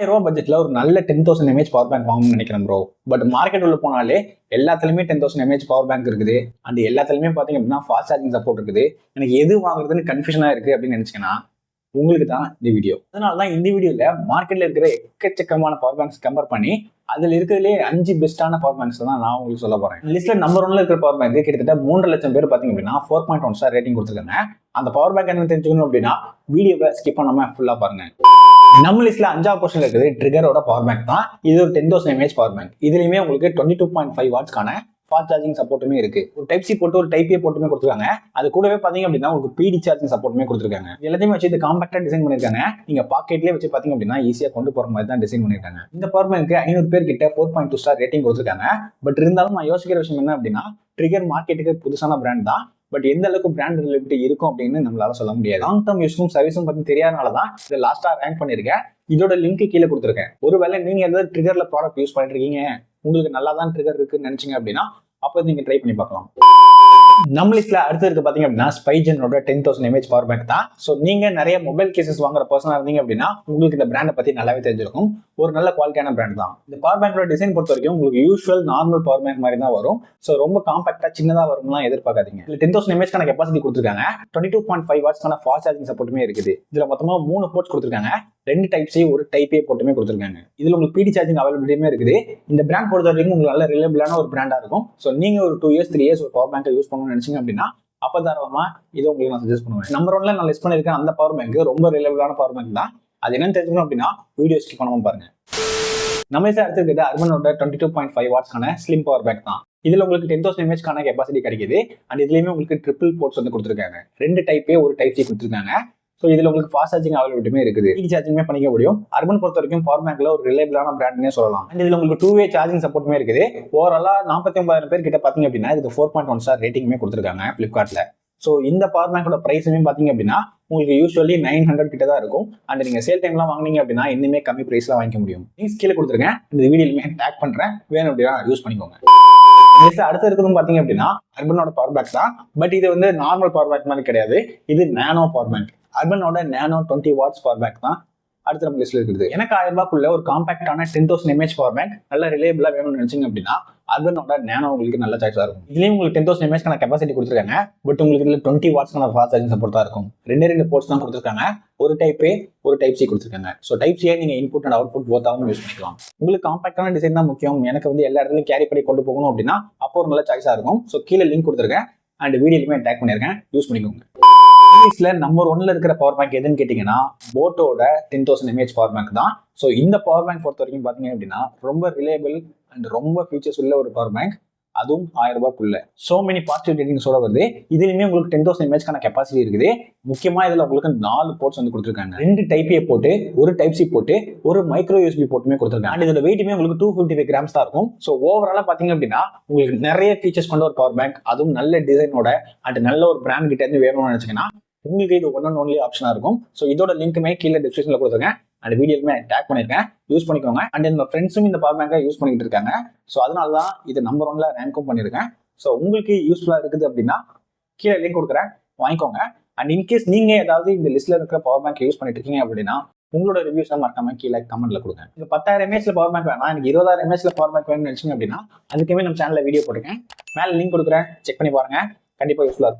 ரூபாய் பட்ஜெட்ல ஒரு நல்ல 10,000 mAh பவர் பேங்க் வாங்கணும்னு நினைக்கிறேன் ப்ரோ. பட் மார்க்கெட் உள்ள போனாலே எல்லாத்துலயுமே 10,000 mAh பவர் பேங்க் இருக்குது. அண்ட் எல்லாத்துலயுமே பாத்தீங்க அப்படின்னா ஃபாஸ்ட் சார்ஜிங் சப்போர்ட் இருக்குது. எனக்கு எது வாங்குறதுன்னு கன்ஃபியூஷனா இருக்கு அப்படின்னு நினைச்சீங்கன்னா உங்களுக்கு தான் இந்த வீடியோ. அதனாலதான் இந்த வீடியோல மார்க்கெட்ல இருக்கிற எக்கச்சக்கமான பவர் பேங்க்ஸ் கம்பேர் பண்ணி அதுல இருக்கிறதுலே 5 பெஸ்டான பவர் பேங்க்ஸ் தான் நான் உங்களுக்கு சொல்ல போறேன். லிஸ்ட்ல நம்பர் 1ல இருக்கிற பவர் பேங்க் கிட்டத்தட்ட 3 லட்சம் பேர் பாத்தீங்க அப்படின்னா 4.1 ஸ்டார் ரேட்டிங் கொடுத்துருக்காங்க. அந்த பவர் பேங்க் என்ன தெரிஞ்சுக்கணும் அப்படின்னா வீடியோவை ஸ்கிப் பண்ணாம ஃபுல்லா பாருங்க. நம்ம லிஸ்ட்ல 5வது பொசிஷன்ல இருக்குது ட்ரிகரோட பவர் பேங்க் தான். இது ஒரு 10,000 mAh பவர் பேங்க். இதுலயுமே உங்களுக்கு 22.5 வாட்ஸ்க்கான ஃபாஸ்ட் சார்ஜிங் சப்போர்ட்டுமே இருக்கு. ஒரு டைப் சி போட்டு ஒரு டைப் ஏ போட்டுமே கொடுத்துருக்காங்க. அது கூடவே பாத்தீங்க அப்படின்னா உங்களுக்கு பிடி சார்ஜிங் சப்போர்ட்டுமே கொடுத்துருக்காங்க. எல்லாத்தையுமே வச்சு இது காம்பாக்டா டிசைன் பண்ணிருக்காங்க. நீங்க பாக்கெட்லயே வச்சு பாத்தீங்க அப்படின்னா ஈஸியா கொண்டு போற மாதிரி தான் டிசைன் பண்ணிருக்காங்க. இந்த பவர் பேங்க்கு 500 பேர் கிட்ட 4.2 ஸ்டார் ரேட்டிங் கொடுத்துருக்காங்க. பட் இருந்தாலும் நான் யோசிக்கிற விஷயம் என்ன அப்படின்னா ட்ரிகர் மார்க்கெட்டுக்கு புதுசான பிராண்ட் தான். பட் எந்த அளவுக்கு பிராண்ட் ரிலேட்டிவிட்டி இருக்கும் அப்படின்னு நம்மளால சொல்ல முடியாது. லாங் டர்ம் யூஸ்க்கும் சர்வீஸும் பத்தி தெரியாதனாலதான் இதை லாஸ்டா ரேங்க் பண்ணிருக்கேன். இதோட லிங்க் கீழே கொடுத்துருக்கேன். ஒருவேளை நீங்க ஏதாவது ட்ரிகர்ல ப்ராடக்ட் யூஸ் பண்ணிட்டு இருக்கீங்க, உங்களுக்கு நல்லா தான் ட்ரிகர் இருக்குன்னு நினைச்சீங்க அப்படின்னா அப்போ நீங்க ட்ரை பண்ணி பார்க்கலாம். நம்ம லிஸ்ட்ல அடுத்து இருக்கு பாத்தீங்க அப்படின்னா ஸ்பைஜனோட 10,000 mAh பவர் பேங்க் தான். ஸோ நீங்க நிறைய மொபைல் கேசஸ் வாங்குற பர்சனா இருந்தீங்க அப்படின்னா உங்களுக்கு இந்த பிராண்டை பத்தி நல்லாவே தெரிஞ்சிருக்கும். ஒரு நல்ல குவாலிட்டியான பிராண்ட் தான். இந்த பவர் பேங்கோட டிசைன் பொறுத்த வரைக்கும் உங்களுக்கு யூஸ்வல் நார்மல் பவர் பேங்க் மாதிரி தான் வரும். ஸோ ரொம்ப காம்பாக்டா சின்னதா வரும்லாம் எதிர்பார்க்காதீங்க. இதுல 10,000 mAh கெப்பாசிட்டி கொடுத்துருக்காங்க. 22.5 வாட்ஸ்க்கான ஃபாஸ்ட் சார்ஜிங் சப்போர்ட்டுமே இருக்குது. இதுல மொத்தமா 3 போர்ட்ஸ் கொடுத்துருக்காங்க. 2 டைப் சி ஒரு டைப் ஏ போட்டுமே கொடுத்துருக்காங்க. இதுல உங்களுக்கு பிடி சார்ஜிங் அவைலபிலிட்டியுமே இருக்குது. இந்த பிராண்ட் பொறுத்த வரைக்கும் உங்களுக்கு நல்ல ரிலேபிளான ஒரு பிராண்டா இருக்கும். ஸோ நீங்க ஒரு 2 இயர்ஸ் 3 இயர்ஸ் ஒரு பவர் பேங்கை யூஸ் பண்ணணும்னு நினைச்சீங்க அப்படின்னா அப்ப தாராளமா இதை உங்களுக்கு நான் சஜஸ்ட் பண்ணுவேன். நம்பர் 1ல நான் லிஸ்ட் பண்ணிருக்கேன். அந்த பவர் பேங்க் ரொம்ப ரிலேபிளான பவர் பேங்க் தான். அது என்னன்னு தெரிஞ்சுக்கணும் அப்படின்னா வீடியோ ஸ்கிப் பண்ணாம பாருங்க. நம்ம அடுத்து இருக்கிறது அர்பனோட 22.5 வாட்ஸ்க்கான ஸ்லிம் பவர் பேங்க் தான். இதுல உங்களுக்கு 10,000 mAh கெப்பாசிட்டி கிடைக்குது. அண்ட் இதுலயுமே உங்களுக்கு ட்ரிபிள் போர்ட்ஸ் வந்து கொடுத்துருக்காங்க. 2 டைப் ஏ ஒரு டைப் சி கொடுத்துருக்காங்க. ஸோ இதுல உங்களுக்கு ஃபாஸ்ட் சார்ஜிங் அவைலபிலிட்டியுமே இருக்குது. இ சார்ஜிங்குமே பண்ணிக்க முடியும். அர்பன் பொறுத்த வரைக்கும் பவர் பேங்க்ல ஒரு ரிலேபிளான பிராண்ட்னே சொல்லலாம். அண்ட் இதுல உங்களுக்கு 2 வே சார்ஜிங் சப்போர்ட்டுமே இருக்குது. ஓவராலா 49,000 பேர் கிட்ட பாத்தீங்க அப்படின்னா இதுக்கு 4.1 ஸ்டார் ரேட்டிங்குமே கொடுத்துருக்காங்க பிளிப்கார்ட்ல. ஸோ இந்த பவர் பேங்கோட பிரைஸுமே பாத்தீங்க அப்படின்னா உங்களுக்கு யூஸ்வலி 900 கிட்ட தான் இருக்கும். அண்ட் நீங்க சேல் டைம்லாம் வாங்கினீங்க அப்படின்னா இன்னுமே கம்மி பிரைஸ்ல வாங்கிக்க முடியும். லிங்க்ஸ் கீழே கொடுத்துருக்கேன். இந்த வீடியோலுமே டேக் பண்றேன். வேணும் அப்படின்னா யூஸ் பண்ணிக்கோங்க. அடுத்து இருக்கிறதும் பாத்தீங்க அப்படின்னா அர்பனோட பவர் பேங்க் தான். பட் இது வந்து நார்மல் பவர் பேங்க் மாதிரி கிடையாது. இது நானோ பவர் பேங்க். அர்பனோட நானோ 20 வாட்ஸ் பவர் பேங்க் தான் அடுத்த நம்ம லிஸ்ட்ல இருக்குது. எனக்கு 1000 ரூபாய்க்குள்ள ஒரு காம்பாக்டான 10,000 mAh பவர் பேங்க் நல்ல ரிலேபிளா வேணும்னு நினைச்சீங்க அப்படின்னா அர்பனோட நானோ உங்களுக்கு நல்ல சாய்ஸா இருக்கும். இதுலயும் உங்களுக்கு 10,000 mAh கெப்பாசிட்டி கொடுத்துருக்காங்க. பட் உங்களுக்கு இதுல 20 வாட்ஸ்க்கான ஃபாஸ்ட் சார்ஜிங் சப்போர்ட் தான் இருக்கும். 2 போர்ட்ஸ் தான் கொடுத்துருக்காங்க. ஒரு டைப் ஏ ஒரு டைப் சி கொடுத்துருக்காங்க. ஸோ டைப் சியை நீங்க இன்புட் அண்ட் அவுட்புட் போத்தாவும் யூஸ் பண்ணிக்கலாம். உங்களுக்கு காம்பாக்டான டிசைன் தான் முக்கியம். எனக்கு வந்து எல்லா இடத்துலையும் கேரி பண்ணி கொண்டு போகணும் அப்படின்னா அப்போ ஒரு நல்ல சாய்ஸா இருக்கும். ஸோ கீழே லிங்க் கொடுத்துருக்கேன். அண்ட் வீடியோலுமே டேக் பண்ணிருக்கேன். யூஸ் பண்ணிக்கோங்க. நம்பர் 1ல இருக்கிற பவர் பேங்க் எதுன்னு கேட்டீங்கன்னா போட்டோட 10,000 mAh பவர் பேங்க் தான். ஸோ இந்த பவர் பேங்க் பொறுத்த வரைக்கும் பாத்தீங்க அப்படின்னா ரொம்ப ரிலேபிள் அண்ட் ரொம்ப ஃபீச்சர்ஸ் உள்ள ஒரு பவர் பேங்க். அதுவும் 1000 ரூபாய்க்குள்ள. சோ மெனி பாசிட்டிவ் ரேட்டிங்ஸோட வருது. இதுலயுமே உங்களுக்கு 10,000 mAh கெப்பாசிட்டி இருக்குது. முக்கியமா இதுல உங்களுக்கு 4 போர்ட்ஸ் வந்து கொடுத்துருக்காங்க. 2 டைப் ஏ போட்டு ஒரு டைப் சி போட்டு ஒரு மைக்ரோ யூஎஸ்பி போட்டுமே கொடுத்துருக்காங்க. அண்ட் இதோட வெயிட்டுமே உங்களுக்கு 255 கிராம்ஸ் தான் இருக்கும். ஸோ ஓவராலா பாத்தீங்க அப்படின்னா உங்களுக்கு நிறைய ஃபீச்சர்ஸ் கொண்ட ஒரு பவர் பேங்க், அதுவும் நல்ல டிசைனோட அண்ட் நல்ல ஒரு பிராண்ட் கிட்ட இருந்து வேணும்னு நினைச்சீங்கன்னா உங்களுக்கு இது ஒன் அண்ட் ஒன்லி ஆப்ஷனா இருக்கும். ஸோ இதோட லிங்க்குமே கீழே டிஸ்கிரிப்ஷன்ல கொடுத்துருக்கேன். அண்ட் வீடியோலுமே டேக் பண்ணிருக்கேன். யூஸ் பண்ணிக்கோங்க. அண்ட் என்னோட ஃப்ரெண்ட்ஸும் இந்த பவர் பேங்கை யூஸ் பண்ணிட்டு இருக்காங்க. ஸோ அதனால தான் இது நம்பர் 1ல ரேங்கும் பண்ணியிருக்கேன். ஸோ உங்களுக்கு யூஸ்ஃபுல்லா இருக்குது அப்படின்னா கீழே லிங்க் கொடுக்குறேன், வாங்கிக்கோங்க. அண்ட் இன்கேஸ் நீங்க ஏதாவது இந்த லிஸ்ட்ல இருக்கிற பவர் பேங்க் யூஸ் பண்ணிட்டு இருக்கீங்க அப்படின்னா உங்களோட ரிவ்யூஸ் மறக்காம கீழே கமெண்ட்ல கொடுங்க. இந்த 10,000 mAh பவர் பேங்க் வேணாம், எனக்கு 20,000 mAh பவர் பேங்க் வேணும்னு நினைச்சீங்க அப்படின்னா அதுக்குமே நம்ம சேனல்ல வீடியோ போட்டுருக்கேன். மேல லிங்க் கொடுக்குறேன், செக் பண்ணி பாருங்க. கண்டிப்பா யூஸ்ஃபுல்லா இருக்கும்.